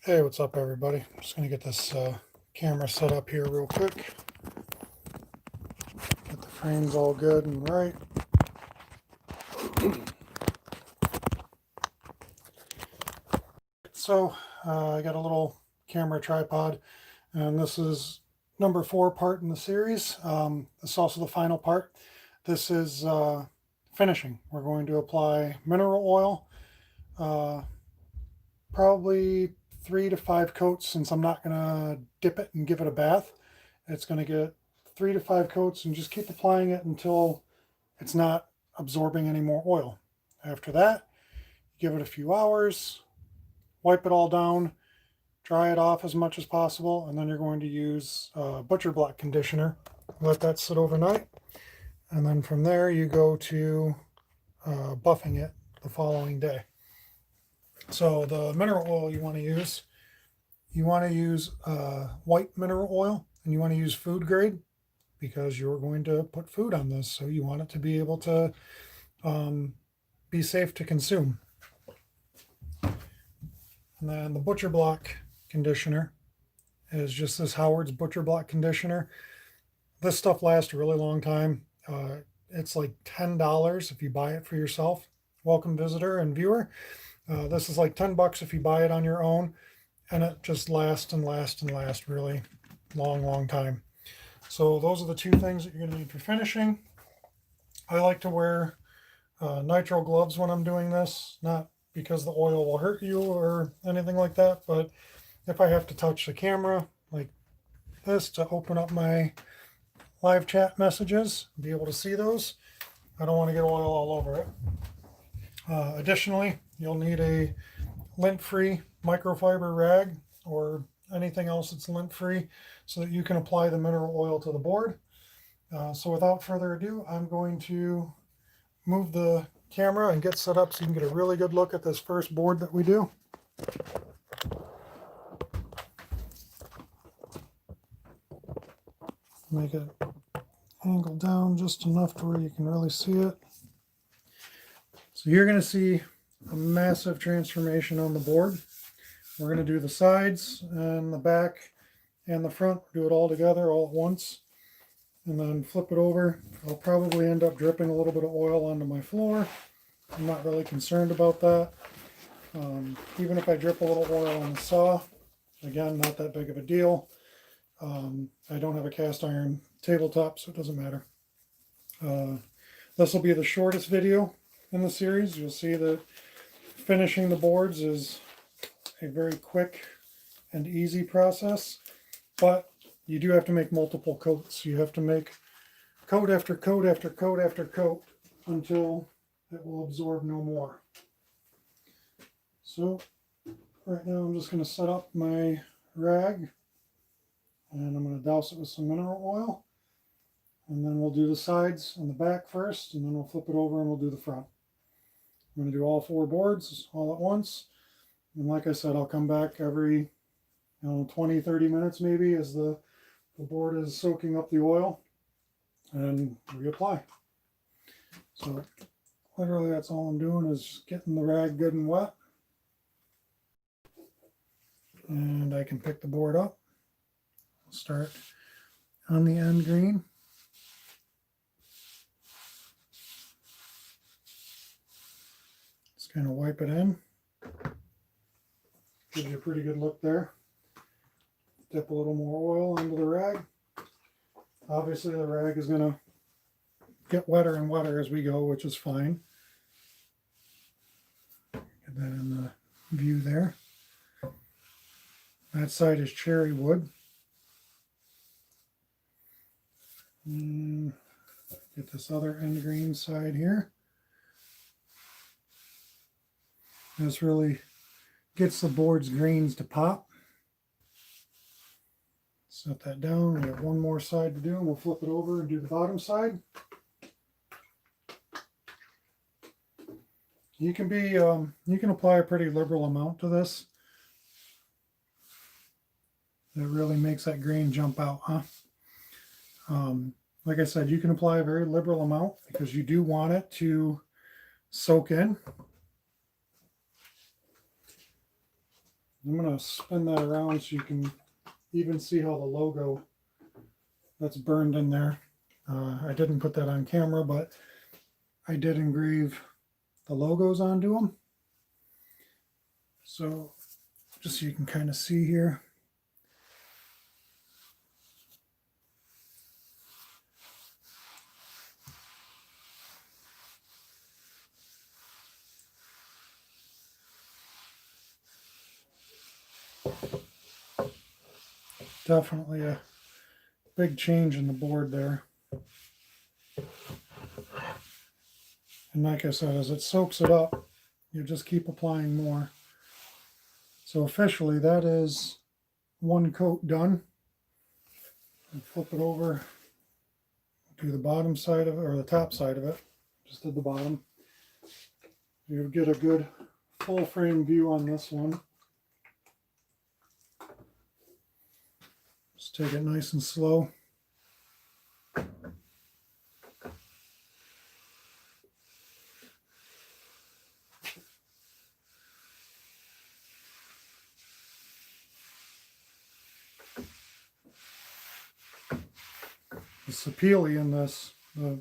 Hey, what's up everybody? I'm just going to get this camera set up here real quick. Get the frames all good and right. So I got a little camera tripod, and this is number 4 part in the series. This is also the final part. This is finishing. We're going to apply mineral oil, probably 3 to 5 coats, since I'm not going to dip it and give it a bath. It's going to get 3 to 5 coats and just keep applying it until it's not absorbing any more oil. After that, give it a few hours, wipe it all down, dry it off as much as possible, and then you're going to use butcher block conditioner. Let that sit overnight, and then from there you go to buffing it the following day. So the mineral oil you want to use white mineral oil, and you want to use food grade because you're going to put food on this, so you want it to be able to be safe to consume. And then the butcher block conditioner is just this Howard's butcher block conditioner. This stuff lasts a really long time. It's like $10 if you buy it for yourself. Welcome visitor and viewer. This is like $10 if you buy it on your own, and it just lasts and lasts and lasts really long time. So those are the two things that you're going to need for finishing. I like to wear nitrile gloves when I'm doing this, not because the oil will hurt you or anything like that, but if I have to touch the camera like this to open up my live chat messages, be able to see those, I don't want to get oil all over it. Additionally, you'll need a lint-free microfiber rag or anything else that's lint-free so that you can apply the mineral oil to the board. So without further ado, I'm going to move the camera and get set up so you can get a really good look at this first board that we do. Make it angle down just enough to where you can really see it. So you're going to see a massive transformation on the board. We're going to do the sides and the back and the front, do it all together all at once, and then flip it over. I'll probably end up dripping a little bit of oil onto my floor. I'm not really concerned about that. Even if I drip a little oil on the saw, again, not that big of a deal. I don't have a cast iron tabletop, so it doesn't matter. This will be the shortest video in the series. You'll see that finishing the boards is a very quick and easy process, but you do have to make multiple coats. You have to make coat after coat after coat after coat until it will absorb no more. So right now I'm just going to set up my rag, and I'm going to douse it with some mineral oil, and then we'll do the sides and the back first, and then we'll flip it over and we'll do the front. I'm going to do all 4 boards all at once, and like I said, I'll come back every 20-30 minutes maybe as the board is soaking up the oil, and reapply. So literally that's all I'm doing, is just getting the rag good and wet, and I can pick the board up. I'll start on the end green. Just kind of wipe it in. Gives you a pretty good look there. Dip a little more oil into the rag. Obviously the rag is going to get wetter and wetter as we go, which is fine. Get that in the view there. That side is cherry wood. And get this other end green side here. This really gets the board's greens to pop. Set that down. We have one more side to do, and we'll flip it over and do the bottom side. You can apply a pretty liberal amount to this. That really makes that grain jump out, huh? Like I said, you can apply a very liberal amount because you do want it to soak in. I'm going to spin that around so you can even see how the logo that's burned in there. I didn't put that on camera, but I did engrave the logos onto them. So just so you can kind of see here. Definitely a big change in the board there. And like I said, as it soaks it up, you just keep applying more. So officially that is one coat done. And flip it over, do the bottom side of it, or the top side of it. Just did the bottom. You'll get a good full frame view on this one. Just take it nice and slow. The sapele in this, the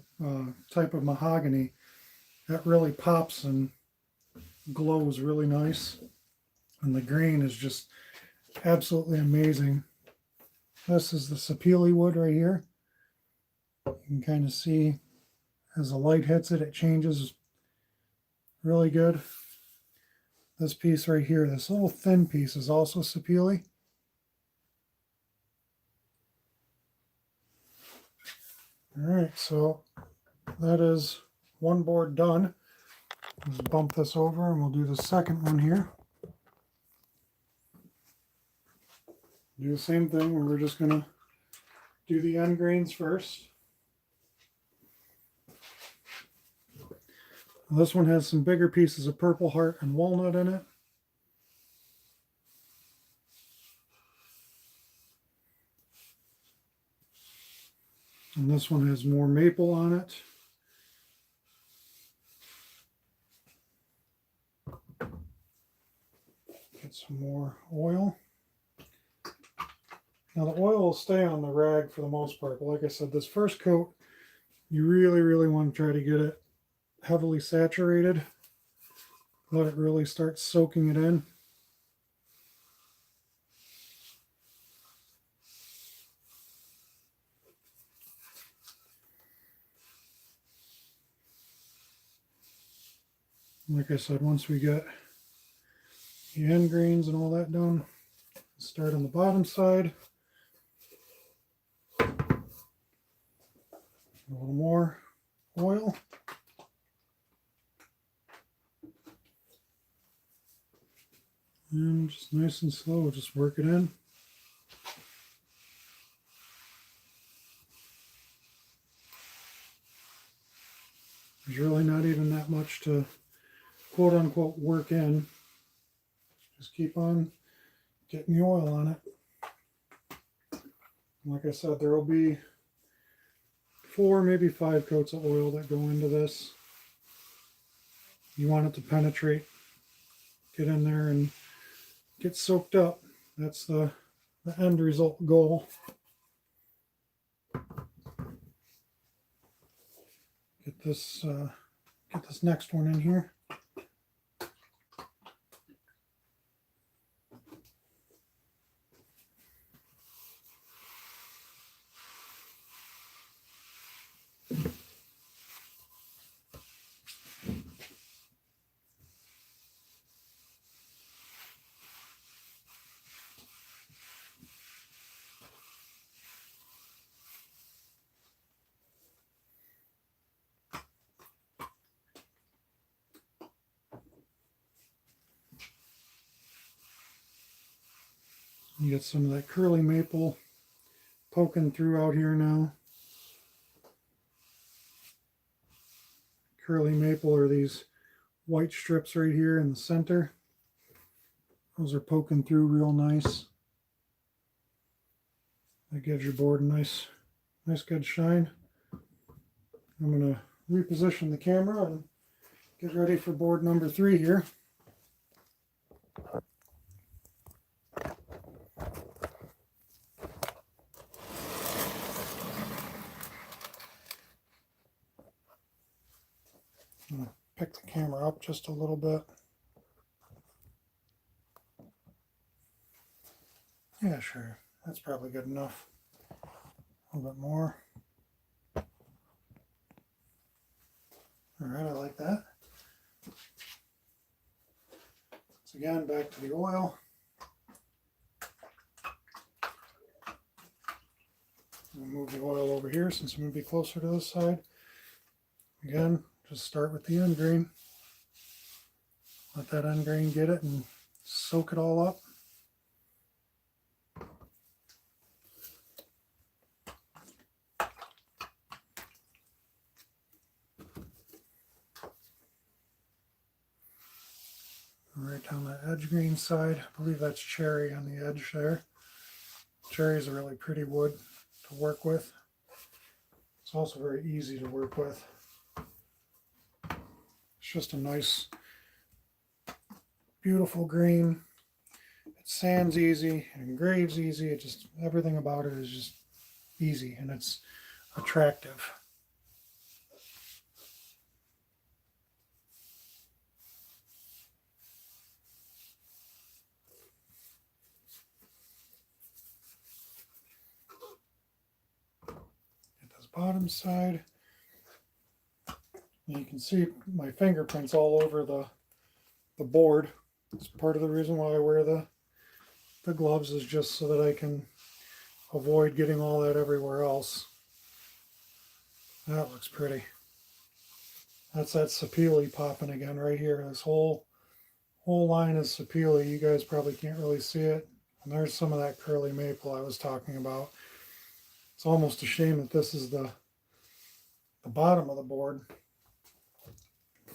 type of mahogany, that really pops and glows really nice. And the green is just absolutely amazing. This is the sapele wood right here. You can kind of see as the light hits it, it changes really good. This piece right here, this little thin piece, is also sapele. All right, so that is one board done. Let's bump this over and we'll do the second one here. Do the same thing where we're just going to do the end grains first. This one has some bigger pieces of purple heart and walnut in it. And this one has more maple on it. Get some more oil. Now the oil will stay on the rag for the most part, but like I said, this first coat, you really want to try to get it heavily saturated. Let it really start soaking it in. Like I said, once we get the end grains and all that done, start on the bottom side. A little more oil. And just nice and slow, just work it in. There's really not even that much to quote unquote work in. Just keep on getting the oil on it. Like I said, there will be 4, maybe 5 coats of oil that go into this. You want it to penetrate, get in there and get soaked up. That's the end result goal. Get this next one in here. You get some of that curly maple poking through out here now. Curly maple are these white strips right here in the center. Those are poking through real nice. That gives your board a nice good shine. I'm going to reposition the camera and get ready for board number 3 here. pick the camera up just a little bit. Yeah, sure. That's probably good enough. A little bit more. All right, I like that. So again, back to the oil. We'll move the oil over here since I'm going to be closer to this side. Again, just start with the end grain. Let that end grain get it and soak it all up. Right down the edge grain side. I believe that's cherry on the edge there. Cherry is a really pretty wood to work with. It's also very easy to work with. It's just a nice, beautiful grain. It sands easy, it engraves easy. It just, everything about it is just easy and it's attractive. Get this bottom side. And you can see my fingerprints all over the board. It's part of the reason why I wear the gloves, is just so that I can avoid getting all that everywhere else. That looks pretty. That's that sapele popping again right here. This whole line is sapele. You guys probably can't really see it. And there's some of that curly maple I was talking about. It's almost a shame that this is the bottom of the board.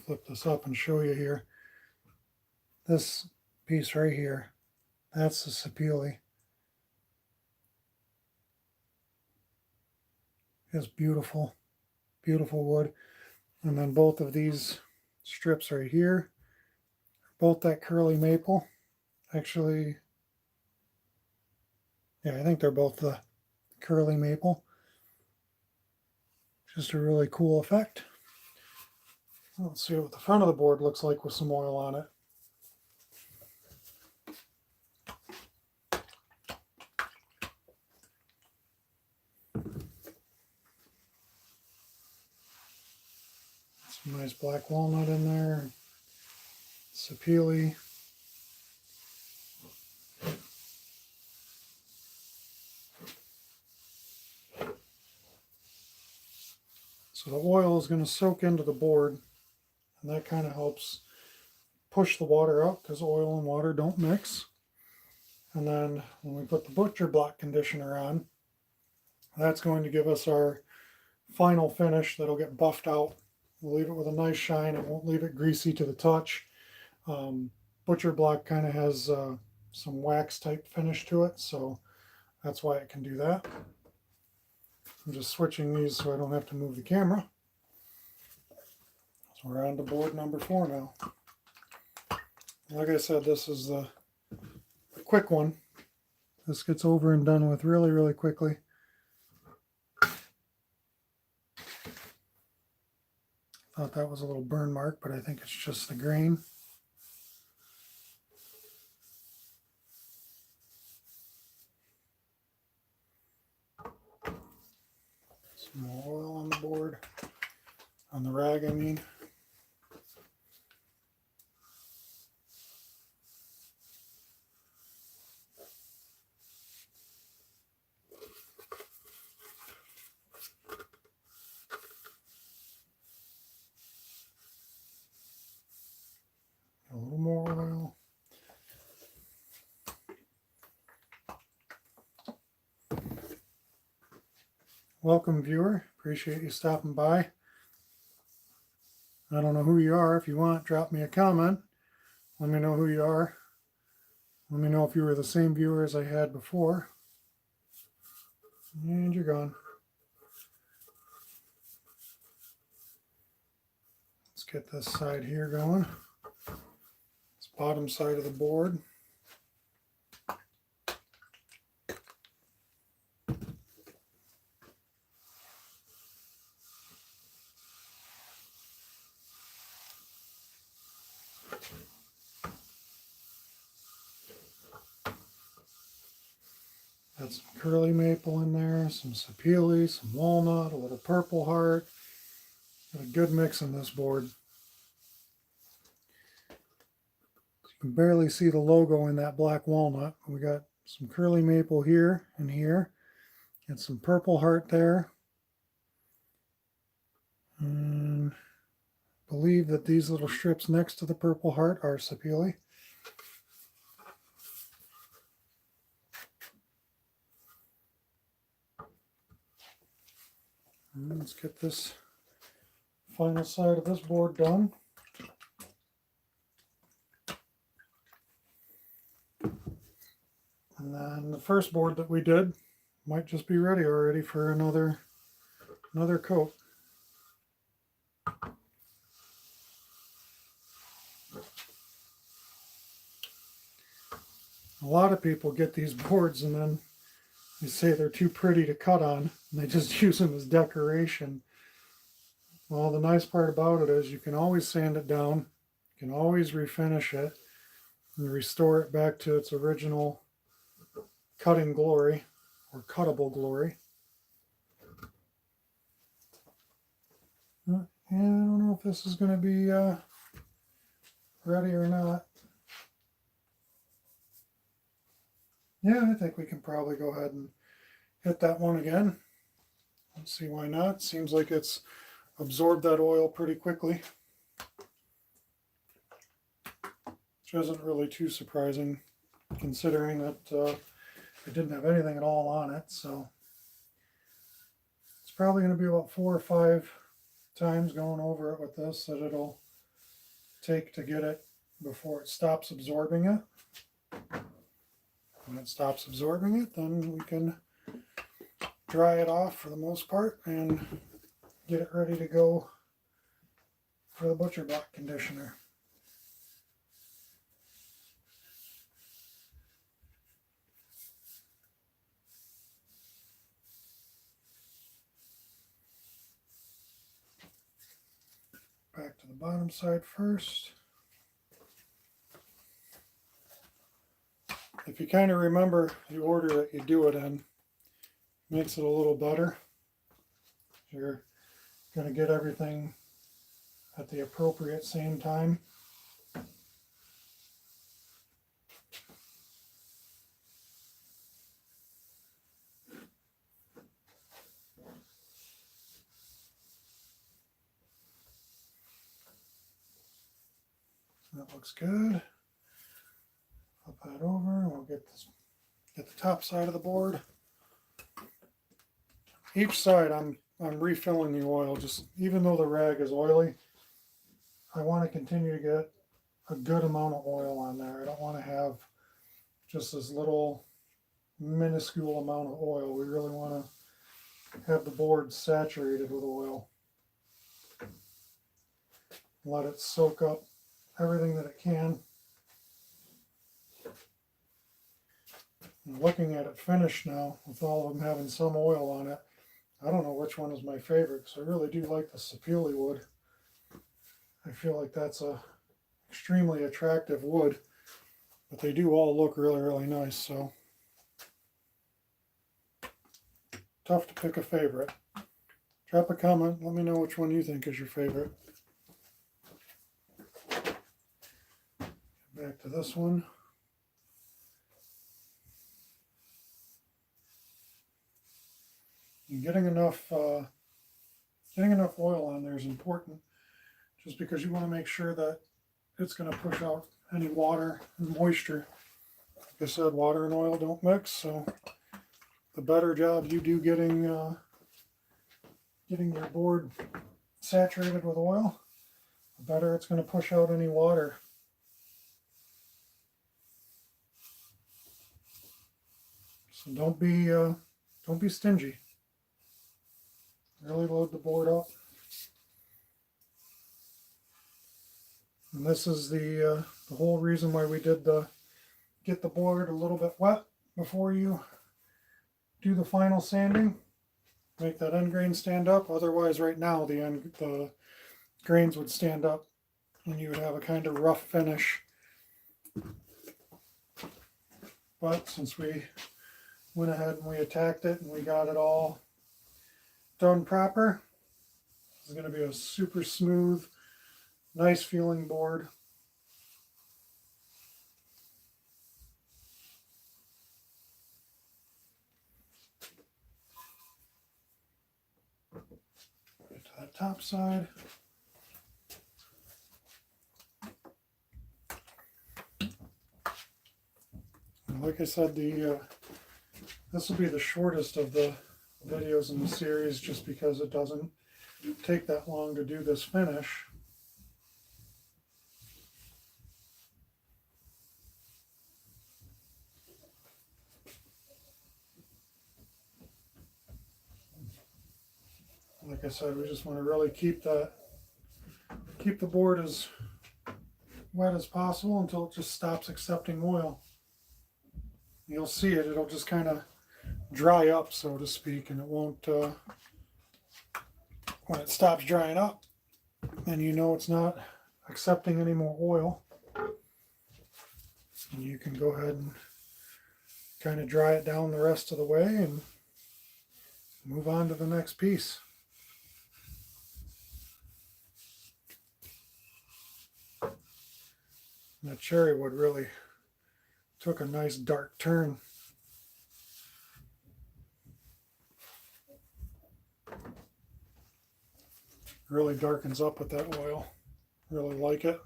Flip this up and show you here. This piece right here, that's the sapele. It's beautiful, beautiful wood. And then both of these strips right here, both that curly maple. Actually, yeah, I think they're both the curly maple. Just a really cool effect. Let's see what the front of the board looks like with some oil on it. Some nice black walnut in there. Sapele. So the oil is going to soak into the board, and that kind of helps push the water out because oil and water don't mix. And then when we put the butcher block conditioner on, that's going to give us our final finish that'll get buffed out. We'll leave it with a nice shine. It won't leave it greasy to the touch. Butcher block kind of has some wax type finish to it, so that's why it can do that. I'm just switching these so I don't have to move the camera. So we're on to board number 4 now. Like I said, this is the quick one. This gets over and done with really, really quickly. Thought that was a little burn mark, but I think it's just the grain. Some more oil on the board, on the rag, I mean. A little more oil. Welcome, viewer. Appreciate you stopping by. I don't know who you are. If you want, drop me a comment. Let me know who you are. Let me know if you were the same viewer as I had before. And you're gone. Let's get this side here going. This bottom side of the board. Got some curly maple in there, some sapele, some walnut, a little purple heart. Got a good mix in this board. You can barely see the logo in that black walnut. We got some curly maple here and here, and some purple heart there. And I believe that these little strips next to the purple heart are sapele. And let's get this final side of this board done. And then the first board that we did might just be ready already for another coat. A lot of people get these boards and then they say they're too pretty to cut on, and they just use them as decoration. Well, the nice part about it is you can always sand it down, you can always refinish it, and restore it back to its original cutting glory, or cuttable glory. And I don't know if this is going to be ready or not. Yeah, I think we can probably go ahead and hit that one again. Let's see why not. Seems like it's absorbed that oil pretty quickly, which isn't really too surprising considering that it didn't have anything at all on it. So it's probably going to be about 4 or 5 times going over it with this that it'll take to get it before it stops absorbing it. When it stops absorbing it, then we can dry it off for the most part and get it ready to go for the butcher block conditioner. Back to the bottom side first. If you kind of remember the order that you do it in, makes it a little better. You're going to get everything at the appropriate same time. That looks good. Flip that over and we'll get the top side of the board. Each side I'm refilling the oil, just even though the rag is oily, I want to continue to get a good amount of oil on there. I don't want to have just this little minuscule amount of oil. We really want to have the board saturated with oil. Let it soak up everything that it can. And looking at it finished now, with all of them having some oil on it, I don't know which one is my favorite, because I really do like the sapele wood. I feel like that's a extremely attractive wood, but they do all look really, really nice, so tough to pick a favorite. Drop a comment, let me know which one you think is your favorite. Back to this one. And getting enough oil on there is important, just because you want to make sure that it's going to push out any water and moisture. Like I said, water and oil don't mix, so the better job you do getting your board saturated with oil, the better it's going to push out any water. So don't be stingy. Really load the board up. And this is the whole reason why we did get the board a little bit wet before you do the final sanding. Make that end grain stand up. Otherwise, right now the grains would stand up and you would have a kind of rough finish. But since we went ahead and we attacked it and we got it all done proper. It's going to be a super smooth, nice feeling board. Get to that top side. And like I said, this will be the shortest of the videos in the series just because it doesn't take that long to do this finish. Like I said, we just want to really keep the board as wet as possible until it just stops accepting oil. You'll see it, it'll just kind of dry up, so to speak, and it won't, when it stops drying up, then you know it's not accepting any more oil. And you can go ahead and kind of dry it down the rest of the way and move on to the next piece. And that cherry wood really took a nice dark turn. Really darkens up with that oil. Really like it.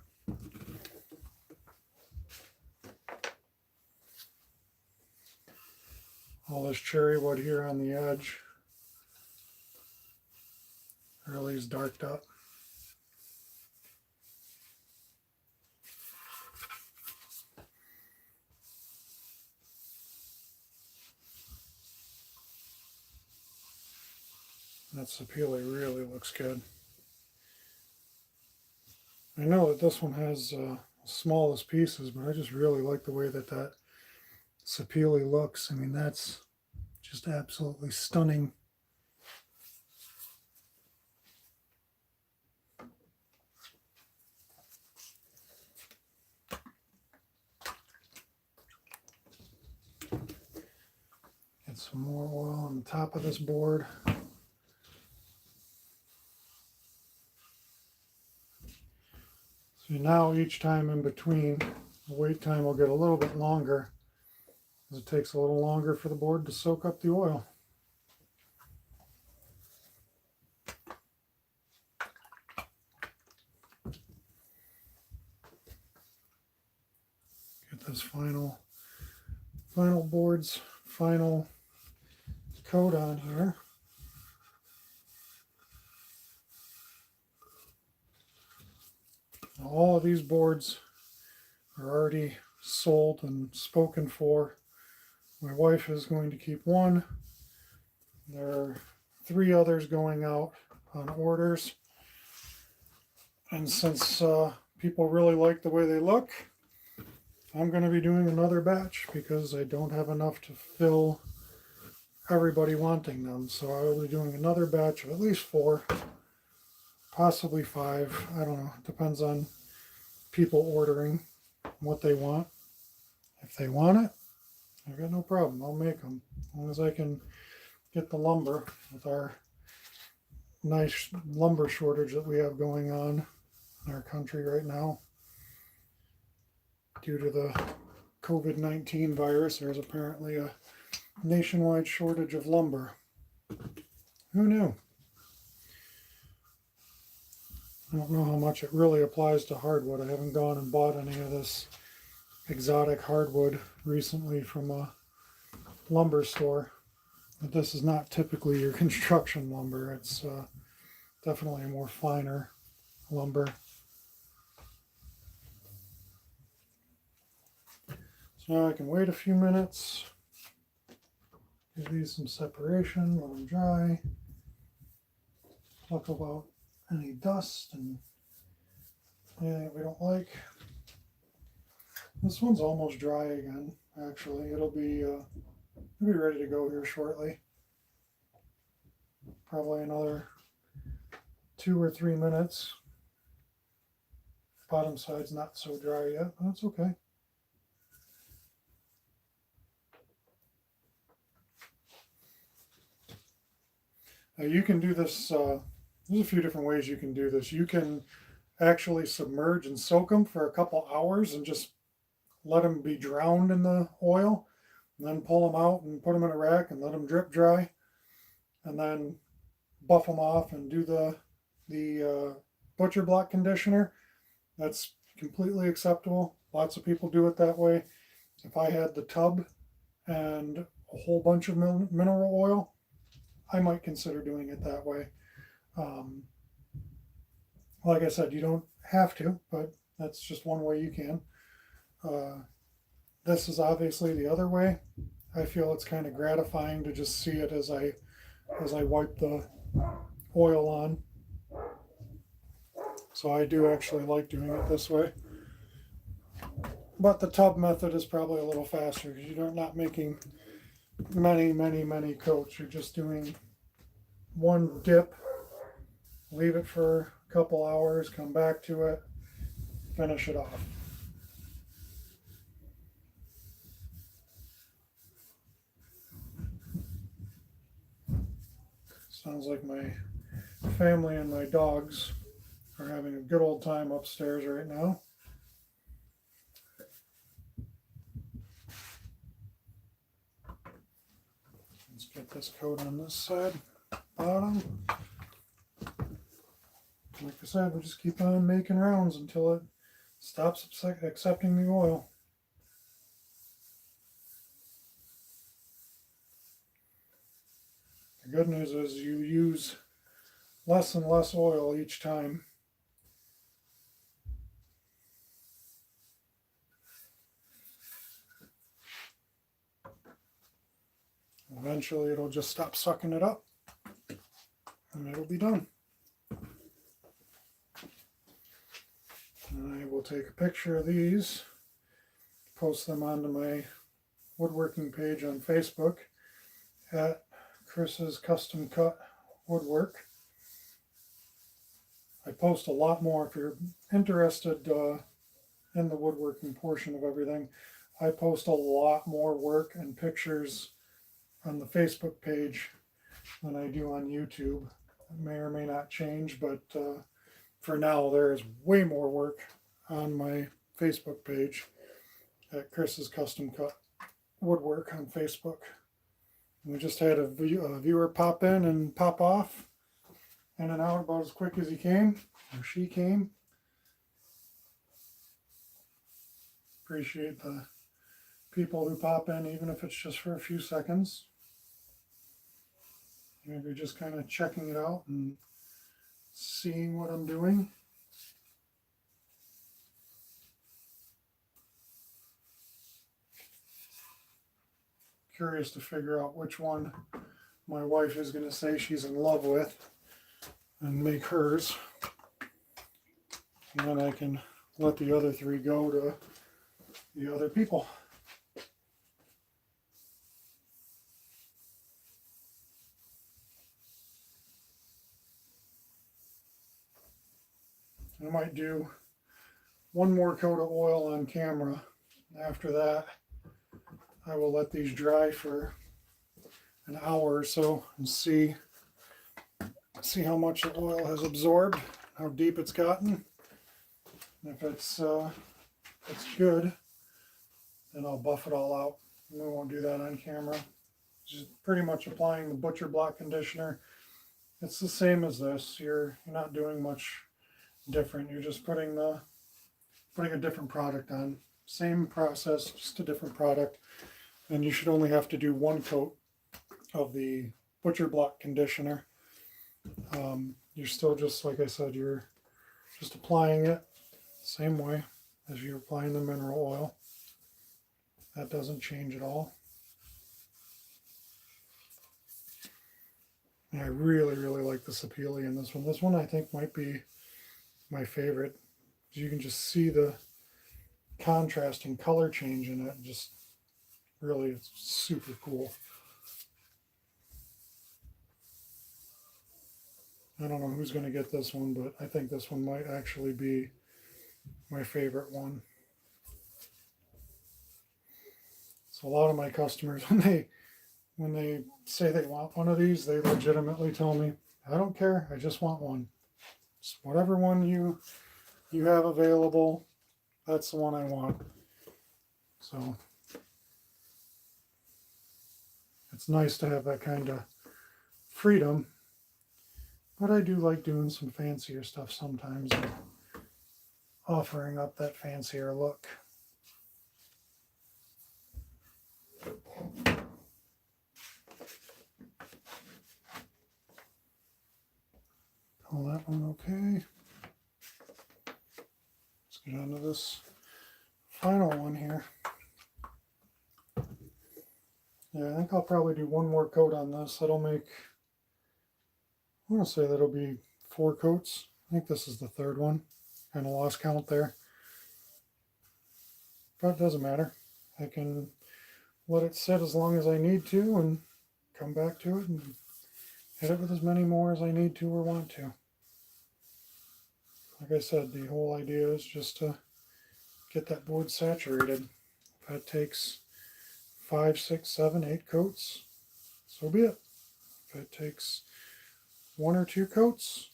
All this cherry wood here on the edge really is darked up. That sapele really looks good. I know that this one has the smallest pieces, but I just really like the way that sapele looks. I mean, that's just absolutely stunning. Get some more oil on the top of this board. So now each time in between, the wait time will get a little bit longer because it takes a little longer for the board to soak up the oil. Get this final board's final coat on here. Now, all of these boards are already sold and spoken for. My wife is going to keep one. There are 3 others going out on orders. And since people really like the way they look, I'm going to be doing another batch because I don't have enough to fill everybody wanting them. So I will be doing another batch of at least 4, possibly 5. I don't know. It depends on people ordering what they want. If they want it, I've got no problem. I'll make them as long as I can get the lumber with our nice lumber shortage that we have going on in our country right now. Due to the COVID-19 virus, there's apparently a nationwide shortage of lumber. Who knew? I don't know how much it really applies to hardwood. I haven't gone and bought any of this exotic hardwood recently from a lumber store. But this is not typically your construction lumber. It's definitely a more finer lumber. So now I can wait a few minutes, give these some separation, let them dry, pluck about any dust and anything we don't like. This one's almost dry again, actually. It'll be ready to go here shortly. Probably another 2 or 3 minutes. Bottom side's not so dry yet, but that's okay. Now you can do this, there's a few different ways you can do this. You can actually submerge and soak them for a couple hours and just let them be drowned in the oil, and then pull them out and put them in a rack and let them drip dry, and then buff them off and do the butcher block conditioner. That's completely acceptable. Lots of people do it that way. If I had the tub and a whole bunch of mineral oil, I might consider doing it that way. Like I said, you don't have to, but that's just one way you can. This is obviously the other way. I feel it's kind of gratifying to just see it as I wipe the oil on. So I do actually like doing it this way. But the tub method is probably a little faster because you're not making many coats. You're just doing one dip, leave it for a couple hours, come back to it, finish it off. Sounds like my family and my dogs are having a good old time upstairs right now. Let's get this coat on this side, bottom. Like I said, we'll just keep on making rounds until it stops accepting the oil. The good news is you use less and less oil each time. Eventually it'll just stop sucking it up and it'll be done. And I will take a picture of these, post them onto my woodworking page on Facebook at Chris's Custom Cut Woodwork. I post a lot more if you're interested in the woodworking portion of everything. I post a lot more work and pictures on the Facebook page than I do on YouTube. It may or may not change, but for now there is way more work on my Facebook page at Chris's Custom Cut Woodwork on Facebook. We just had a viewer pop in and pop off, in and out about as quick as he came, or she came. Appreciate the people who pop in, even if it's just for a few seconds. Maybe just kind of checking it out and seeing what I'm doing. Curious to figure out which one my wife is going to say she's in love with and make hers. And then I can let the other three go to the other people. I might do one more coat of oil on camera. After that, I will let these dry for an hour or so and see how much the oil has absorbed, how deep it's gotten. And if it's good, then I'll buff it all out. We won't do that on camera. Just pretty much applying the butcher block conditioner. It's the same as this. You're not doing much different. You're just putting a different product on. Same process, just a different product. And you should only have to do one coat of the butcher block conditioner. You're still just, like I said, you're just applying it the same way as you're applying the mineral oil. That doesn't change at all. And I really like the sapele in this one. This one I think might be my favorite. You can just see the contrast and color change in it. Just really, it's super cool. I don't know who's going to get this one, but I think this one might actually be my favorite one. So a lot of my customers, when when they say they want one of these, they legitimately tell me, I don't care, I just want one. Just whatever one you have available, that's the one I want. So it's nice to have that kind of freedom, but I do like doing some fancier stuff sometimes and offering up that fancier look. Pull that one okay. Let's get on to this final one here. Yeah, I think I'll probably do one more coat on this. That'll make, I want to say that'll be 4 coats. I think this is the 3rd one. Kind of lost count there. But it doesn't matter. I can let it sit as long as I need to and come back to it and hit it with as many more as I need to or want to. Like I said, the whole idea is just to get that board saturated. If that takes 5, 6, 7, 8 coats, so be it. If it takes 1 or 2 coats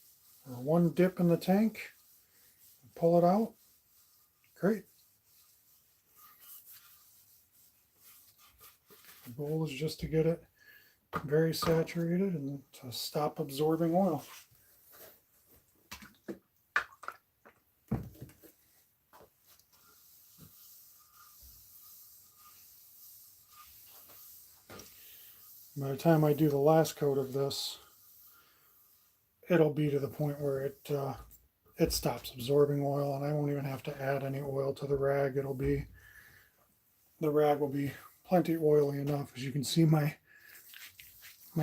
or 1 dip in the tank, pull it out, great. The goal is just to get it very saturated and to stop absorbing oil. By the time I do the last coat of this, it'll be to the point where it stops absorbing oil, and I won't even have to add any oil to the rag. The rag will be plenty oily enough. As you can see, my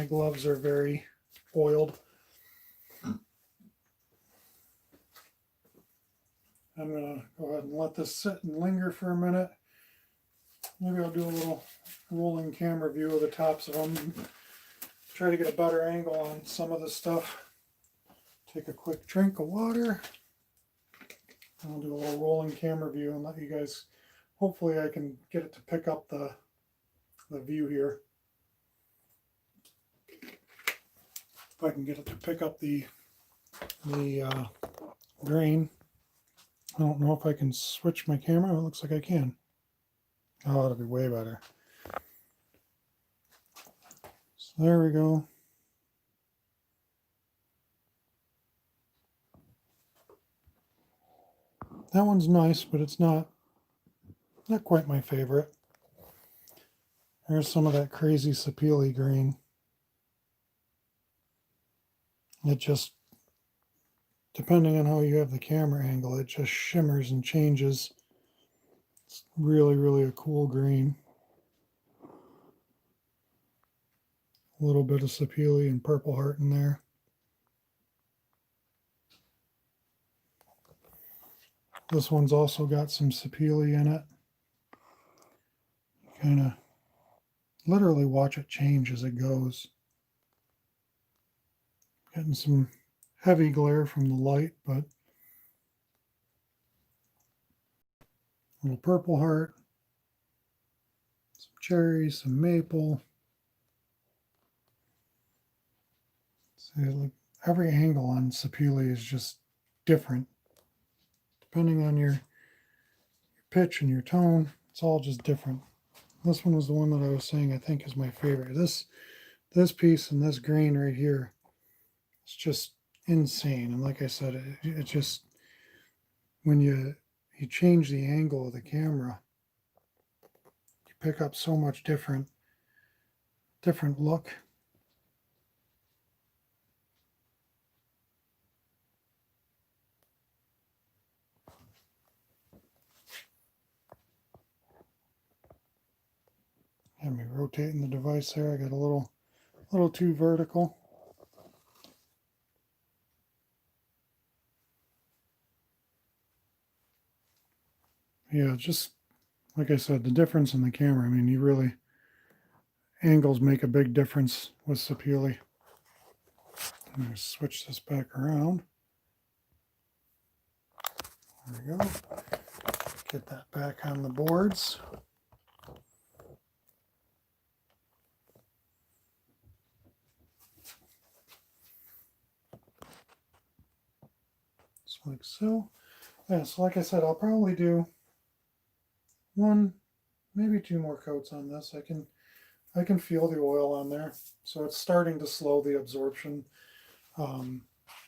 gloves are very oiled. I'm going to go ahead and let this sit and linger for a minute. Maybe I'll do a little rolling camera view of the tops of them. Try to get a better angle on some of this stuff. Take a quick drink of water. I'll do a little rolling camera view and let you guys, hopefully I can get it to pick up the view here. If I can get it to pick up the grain. I don't know if I can switch my camera. It looks like I can. Oh, that'll be way better. So there we go. That one's nice, but it's not quite my favorite. There's some of that crazy sapele green. It just, depending on how you have the camera angle, it just shimmers and changes. It's really, really a cool green. A little bit of sapele and purple heart in there. This one's also got some sapele in it. Kind of literally watch it change as it goes. Getting some heavy glare from the light, but a little purple heart, some cherries, some maple. See, like every angle on sapele is just different. Depending on your pitch and your tone, it's all just different. This one was the one that I was saying I think is my favorite. This piece and this green right here, it's just insane. And like I said, it just, when you change the angle of the camera, you pick up so much different look. Had me rotating the device there. I got a little too vertical. Yeah, just like I said, the difference in the camera. I mean, you really, angles make a big difference with sapele. I'm going to switch this back around. There we go. Get that back on the boards. like so. Yeah, so like I said, I'll probably do one, maybe two more coats on this. I can feel the oil on there, so it's starting to slow the absorption. Um,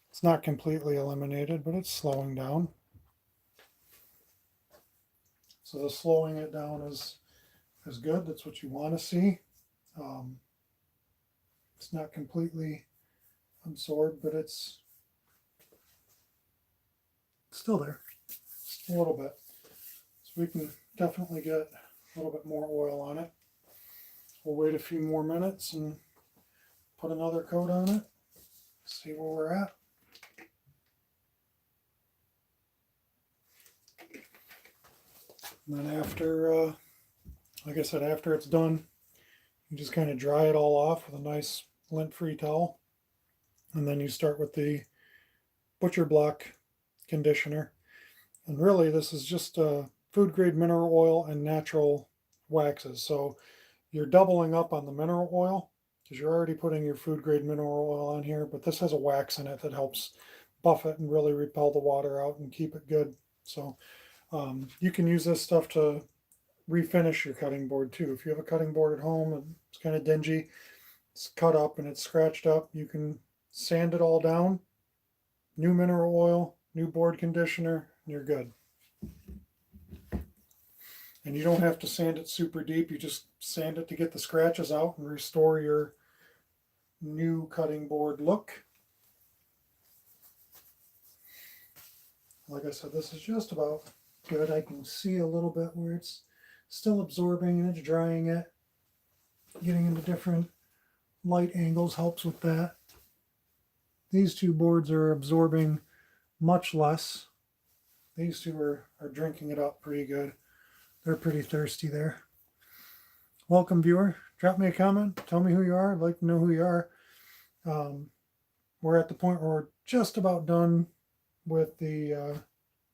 it's not completely eliminated, but it's slowing down. So the slowing it down is good. That's what you want to see. Um, it's not completely absorbed, but it's still there, just a little bit. So we can definitely get a little bit more oil on it. We'll wait a few more minutes and put another coat on it, see where we're at. And then after, like I said, after it's done, you just kind of dry it all off with a nice lint-free towel. And then you start with the butcher block conditioner. And really, this is just food grade mineral oil and natural waxes. So you're doubling up on the mineral oil because you're already putting your food grade mineral oil on here, but this has a wax in it that helps buff it and really repel the water out and keep it good. So you can use this stuff to refinish your cutting board too. If you have a cutting board at home and it's kind of dingy, it's cut up and it's scratched up, you can sand it all down, new mineral oil, new board conditioner, and you're good. And you don't have to sand it super deep. You just sand it to get the scratches out and restore your new cutting board look. Like I said, this is just about good. I can see a little bit where it's still absorbing and it's drying it. Getting into different light angles helps with that. These two boards are absorbing much less. These two are drinking it up pretty good. They're pretty thirsty there. Welcome, viewer. Drop me a comment. Tell me who you are. I'd like to know who you are. We're at the point where we're just about done with the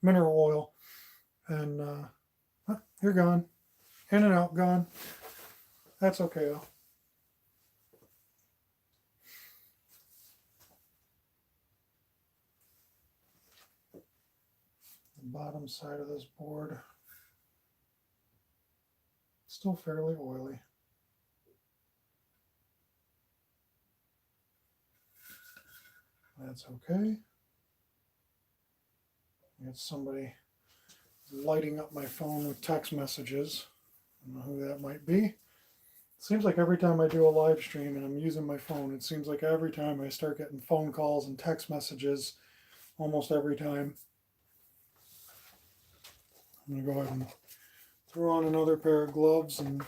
mineral oil. And you're gone. In and out, gone. That's okay, though. The bottom side of this board, still fairly oily. That's okay. Got somebody lighting up my phone with text messages. I don't know who that might be. It seems like every time I do a live stream and I'm using my phone, it seems like every time I start getting phone calls and text messages, almost every time. I'm going to go ahead and throw on another pair of gloves and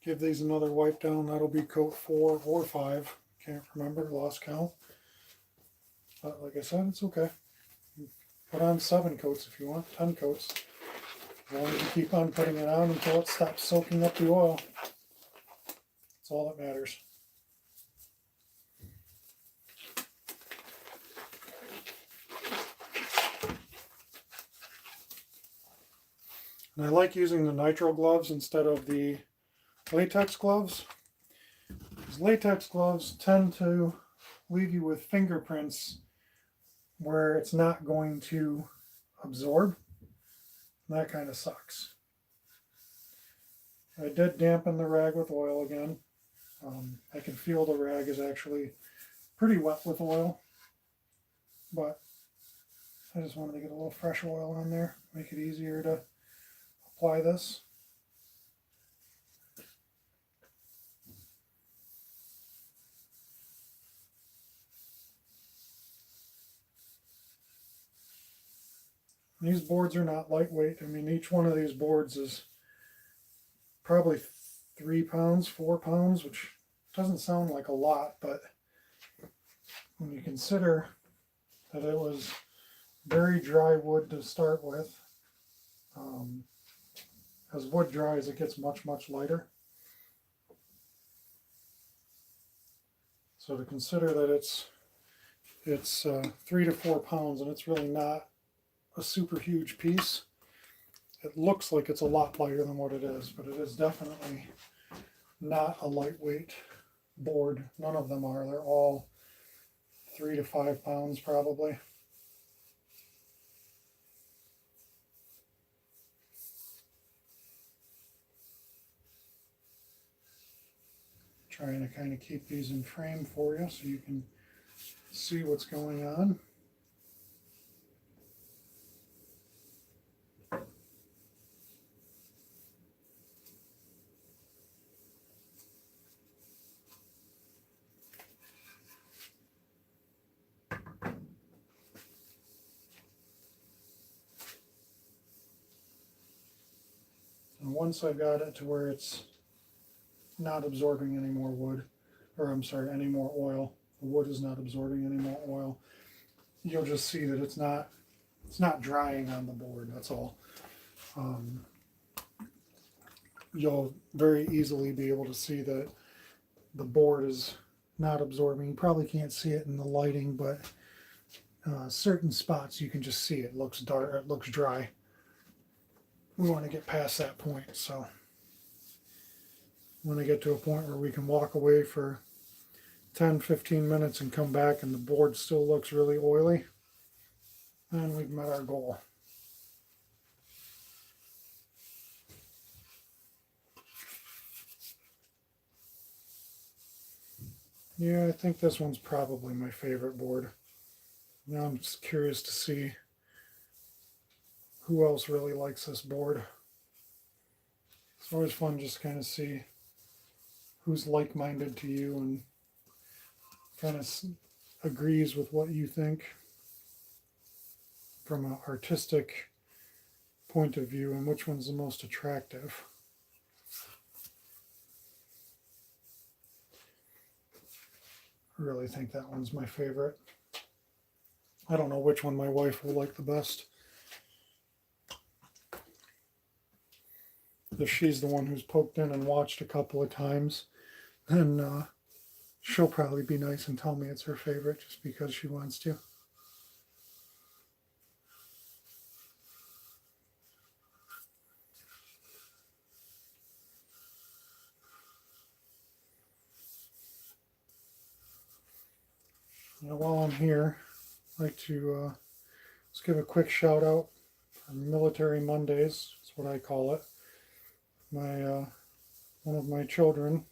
give these another wipe down. That'll be coat 4 or 5. Can't remember, lost count. But like I said, it's okay. Put on 7 coats if you want, 10 coats. As long as you keep on putting it on until it stops soaking up the oil. That's all that matters. And I like using the nitrile gloves instead of the latex gloves. Because latex gloves tend to leave you with fingerprints where it's not going to absorb. And that kind of sucks. I did dampen the rag with oil again. I can feel the rag is actually pretty wet with oil, but I just wanted to get a little fresh oil on there, make it easier to apply this. These boards are not lightweight. I mean, each one of these boards is probably 3 pounds, 4 pounds, which doesn't sound like a lot, but when you consider that it was very dry wood to start with, as wood dries, it gets much, much lighter. So to consider that it's 3 to 4 pounds, and it's really not a super huge piece. It looks like it's a lot lighter than what it is, but it is definitely not a lightweight board. None of them are. They're all 3 to 5 pounds probably. Trying to kind of keep these in frame for you so you can see what's going on. And once I got it to where it's not absorbing any more wood, or I'm sorry, any more oil, the wood is not absorbing any more oil, you'll just see that it's not drying on the board, that's all. You'll very easily be able to see that the board is not absorbing. You probably can't see it in the lighting, but certain spots you can just see it looks dark, it looks dry. We want to get past that point, so when I get to a point where we can walk away for 10-15 minutes and come back and the board still looks really oily, then we've met our goal. Yeah, I think this one's probably my favorite board. Now I'm just curious to see who else really likes this board. It's always fun just to kind of see who's like-minded to you and kind of agrees with what you think from an artistic point of view and which one's the most attractive. I really think that one's my favorite. I don't know which one my wife will like the best. If she's the one who's poked in and watched a couple of times, then she'll probably be nice and tell me it's her favorite just because she wants to. Now, while I'm here, I'd like to just give a quick shout out for Military Mondays. That's what I call it. One of my children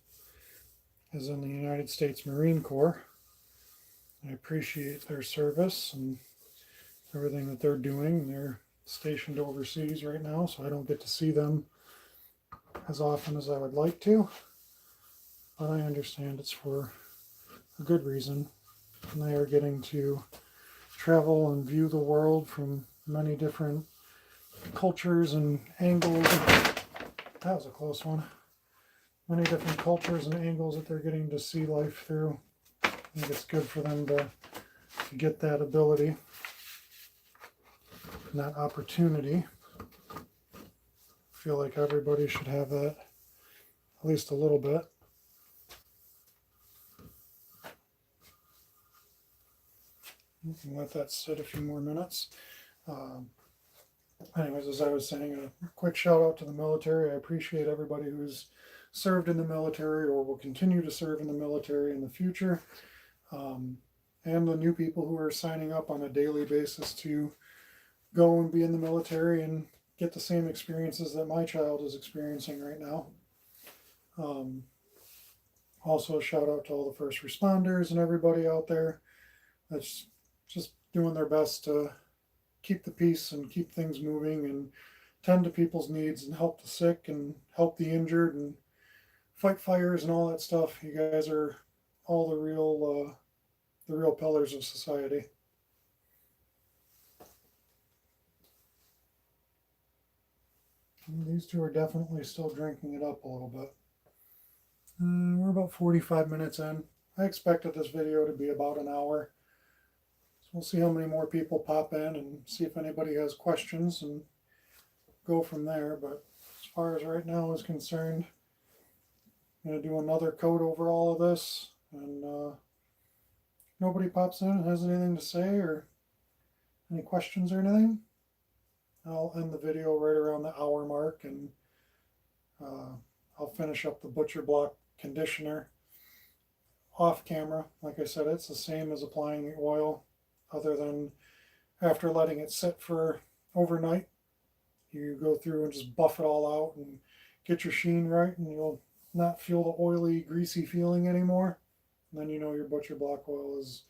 is in the United States Marine Corps. I appreciate their service and everything that they're doing. They're stationed overseas right now, so I don't get to see them as often as I would like to. But I understand it's for a good reason. And they are getting to travel and view the world from many different cultures and angles. That was a close one. Many different cultures and angles that they're getting to see life through. I think it's good for them to get that ability and that opportunity. I feel like everybody should have that at least a little bit. You can let that sit a few more minutes. Anyways, as I was saying, a quick shout out to the military. I appreciate everybody who's served in the military or will continue to serve in the military in the future. And the new people who are signing up on a daily basis to go and be in the military and get the same experiences that my child is experiencing right now. Also a shout out to all the first responders and everybody out there that's just doing their best to keep the peace and keep things moving and tend to people's needs and help the sick and help the injured and fight fires and all that stuff. You guys are all the real pillars of society. And these two are definitely still drinking it up a little bit. We're about 45 minutes in. I expected this video to be about an hour. We'll see how many more people pop in and see if anybody has questions and go from there. But as far as right now is concerned, I'm going to do another coat over all of this. And nobody pops in and has anything to say or any questions or anything, I'll end the video right around the hour mark, and I'll finish up the butcher block conditioner off camera. Like I said, it's the same as applying the oil, other than after letting it sit for overnight, you go through and just buff it all out and get your sheen right, and you'll not feel the oily, greasy feeling anymore, then you know your butcher block oil is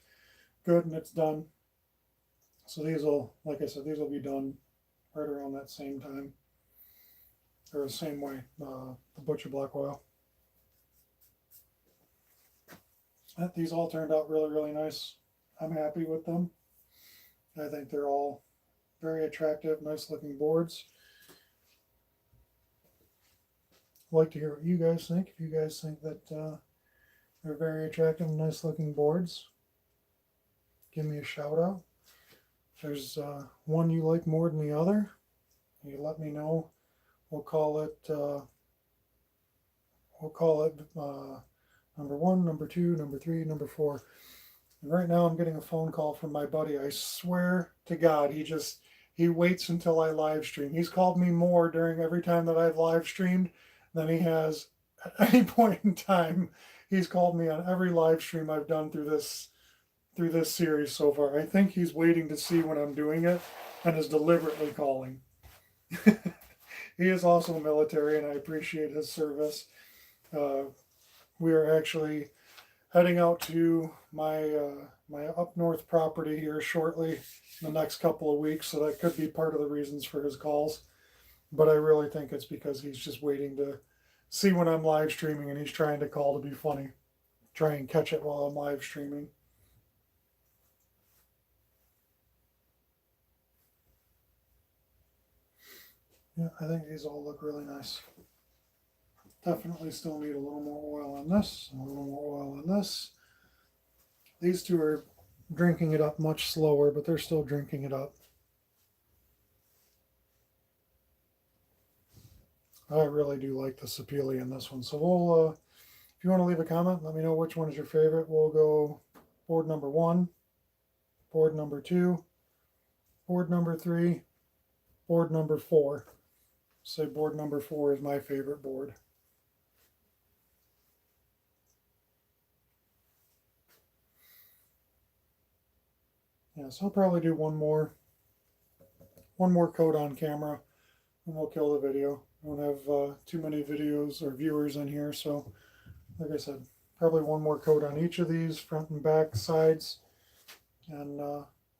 good and it's done. So these will, like I said, these will be done right around that same time, or the same way, the butcher block oil. These all turned out really, really nice. I'm happy with them. I think they're all very attractive, nice looking boards. I'd like to hear what you guys think. If you guys think that they're very attractive, nice looking boards, give me a shout out. If there's one you like more than the other, you let me know. We'll call it number 1, number 2, number 3, number 4. And right now I'm getting a phone call from my buddy. I swear to God, he waits until I live stream. He's called me more during every time that I've live streamed than he has at any point in time. He's called me on every live stream I've done through this series so far. I think he's waiting to see when I'm doing it and is deliberately calling. He is also military, and I appreciate his service. We are actually heading out to my my up north property here shortly, in the next couple of weeks, so that could be part of the reasons for his calls. But I really think it's because he's just waiting to see when I'm live streaming, and he's trying to call to be funny, try and catch it while I'm live streaming. Yeah, I think these all look really nice. Definitely still need a little more oil on this, and a little more oil on this. These two are drinking it up much slower, but they're still drinking it up. I really do like the sapele in this one. So we'll, if you want to leave a comment, let me know which one is your favorite. We'll go board number 1, board number 2, board number 3, board number 4. Say board number 4 is my favorite board. Yeah, so I'll probably do one more coat on camera, and we'll kill the video. I don't have too many videos or viewers in here, so like I said, probably one more coat on each of these, front and back, sides, and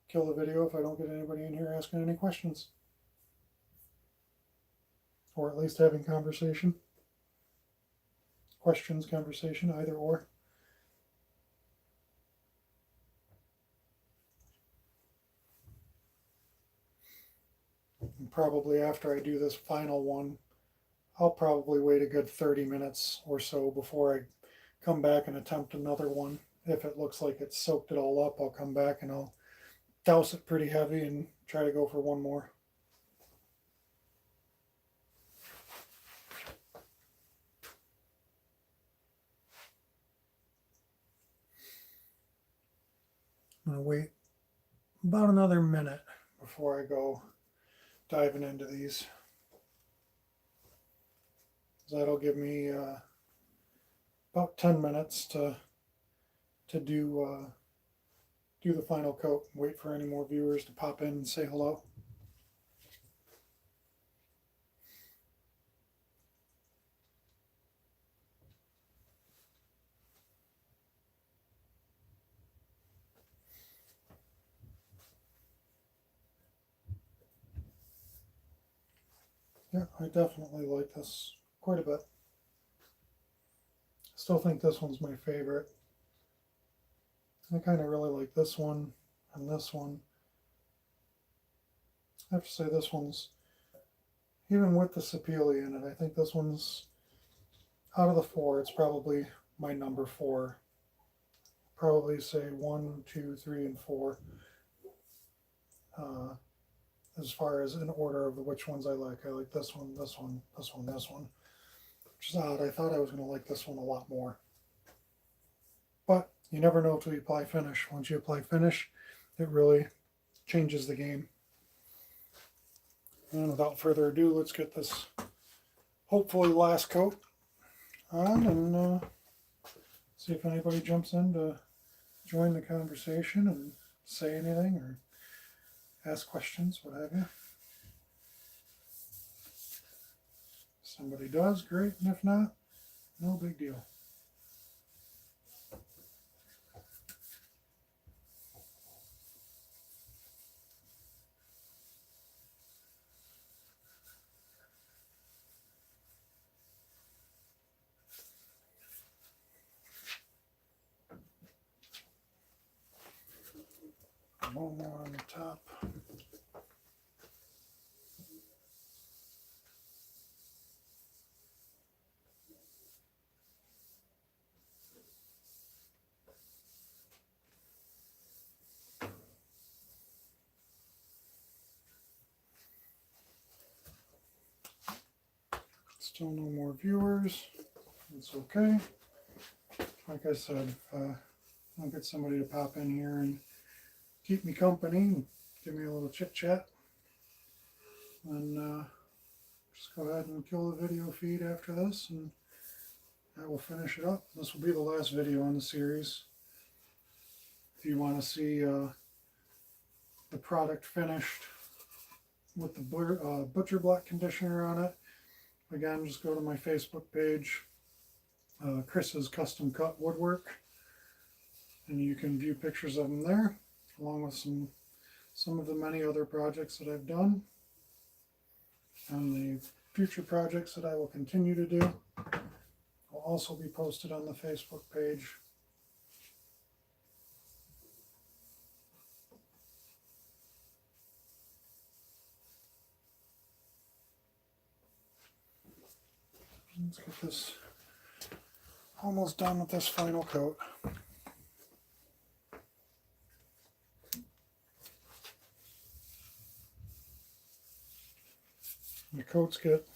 kill the video if I don't get anybody in here asking any questions. Or at least having conversation. Questions, conversation, either or. And probably after I do this final one, I'll probably wait a good 30 minutes or so before I come back and attempt another one. If it looks like it's soaked it all up, I'll come back and I'll douse it pretty heavy and try to go for one more. I'm going to wait about another minute before I go diving into these. That'll give me about 10 minutes to do the final coat. Wait for any more viewers to pop in and say hello. Yeah, I definitely like this quite a bit. I still think this one's my favorite. I kind of really like this one and this one. I have to say this one's, even with the sapele in it, I think this one's, out of the 4, it's probably my number 4. Probably say 1, 2, 3, and 4. As far as in order of which ones I like. I like this one, this one, this one, this one. Which is odd. I thought I was going to like this one a lot more. But you never know until you apply finish. Once you apply finish, it really changes the game. And without further ado, let's get this hopefully last coat on and see if anybody jumps in to join the conversation and say anything or ask questions, what have you. Somebody does, great, and if not, No big deal. One more on the top. Still no more viewers. It's okay. Like I said, I'll get somebody to pop in here and keep me company and give me a little chit chat. And just go ahead and kill the video feed after this, and I will finish it up. This will be the last video in the series. If you want to see the product finished with the butcher block conditioner on it, again, just go to my Facebook page, Chris's Custom Cut Woodwork, and you can view pictures of them there, along with some of the many other projects that I've done, and the future projects that I will continue to do will also be posted on the Facebook page. Let's get this almost done with this final coat. The coats get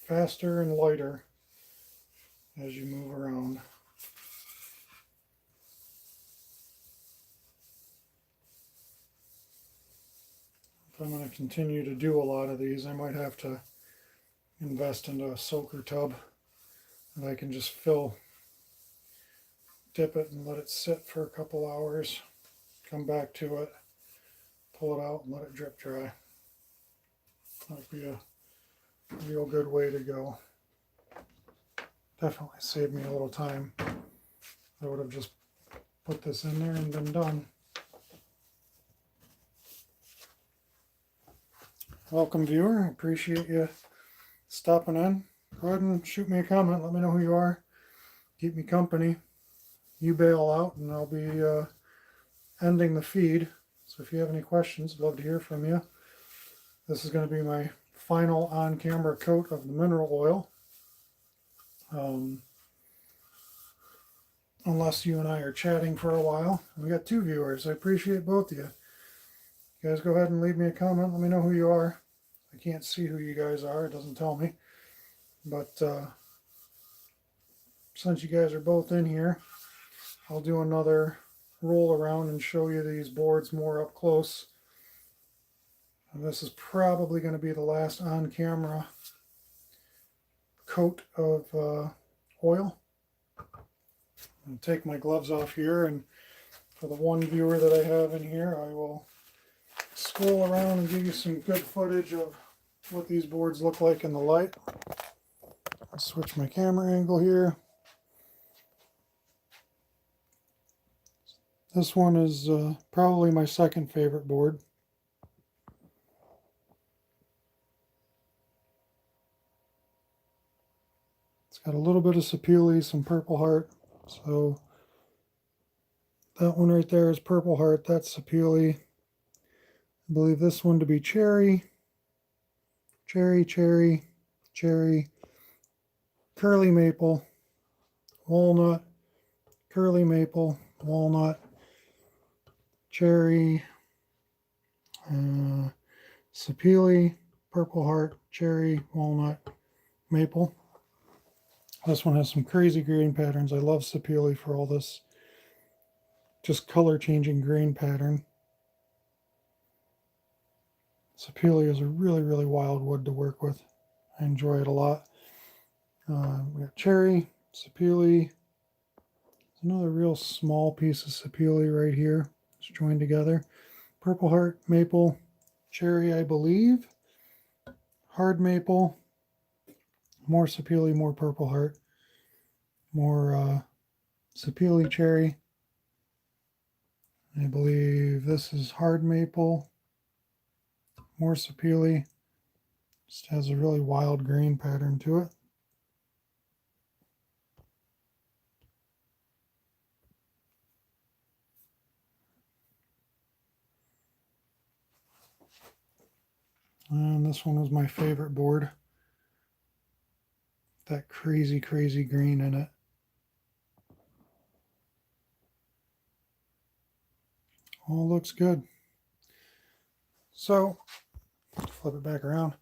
faster and lighter as you move around. If I'm going to continue to do a lot of these, I might have to invest into a soaker tub that I can just dip it and let it sit for a couple hours, come back to it, pull it out and let it drip dry. That'd be a real good way to go. Definitely saved me a little time. I would have just put this in there and been done. Welcome, viewer. I appreciate you stopping in. Go ahead and shoot me a comment. Let me know who you are. Keep me company. You bail out and I'll be ending the feed. So if you have any questions, I'd love to hear from you. This is going to be my final on-camera coat of the mineral oil. Unless you and I are chatting for a while. We got 2 viewers. I appreciate both of you. You guys go ahead and leave me a comment. Let me know who you are. I can't see who you guys are. It doesn't tell me. But since you guys are both in here, I'll do another roll around and show you these boards more up close. And this is probably going to be the last on-camera coat of oil. I'll take my gloves off here, and for the one viewer that I have in here, I will scroll around and give you some good footage of what these boards look like in the light. I'll switch my camera angle here. This one is probably my second favorite board. It's got a little bit of sapele, some purple heart. So that one right there is purple heart. That's sapele. I believe this one to be cherry, cherry, cherry, cherry, curly maple, walnut, curly maple, walnut, cherry, sapele, purple heart, cherry, walnut, maple. This one has some crazy grain patterns. I love sapele for all this just color changing grain pattern. Sapele is a really, really wild wood to work with. I enjoy it a lot. We got cherry, sapele. There's another real small piece of sapele right here. It's joined together. Purple heart, maple, cherry, I believe. Hard maple, more sapele, more purple heart. more sapele cherry. I believe this is hard maple, more sapele. Just has a really wild green pattern to it. And this one was my favorite board. That crazy, crazy green in it. All looks good. So, flip it back around.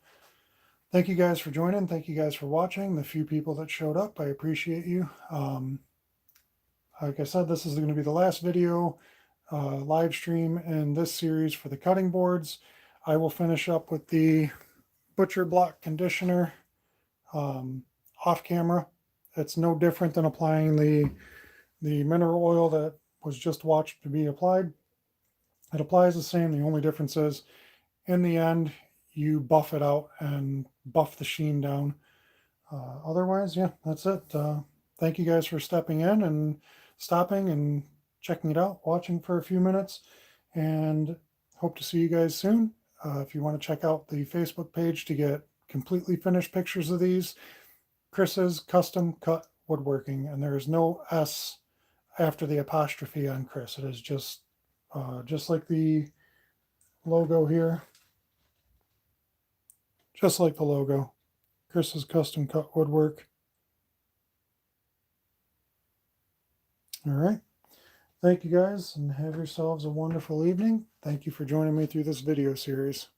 Thank you guys for joining. Thank you guys for watching. The few people that showed up, I appreciate you. Like I said, this is going to be the last video live stream in this series for the cutting boards. I will finish up with the butcher block conditioner off camera. It's no different than applying the mineral oil that was just watched to be applied. It applies the same. The only difference is in the end you buff it out and buff the sheen down. Otherwise, yeah, that's it. Thank you guys for stepping in and stopping and checking it out, watching for a few minutes, and hope to see you guys soon. If you want to check out the Facebook page to get completely finished pictures of these, Chris's Custom Cut Woodworking, and there is no S after the apostrophe on Chris. It is just like the logo here, just like the logo. Chris's Custom Cut Woodwork. All right. Thank you guys, and have yourselves a wonderful evening. Thank you for joining me through this video series.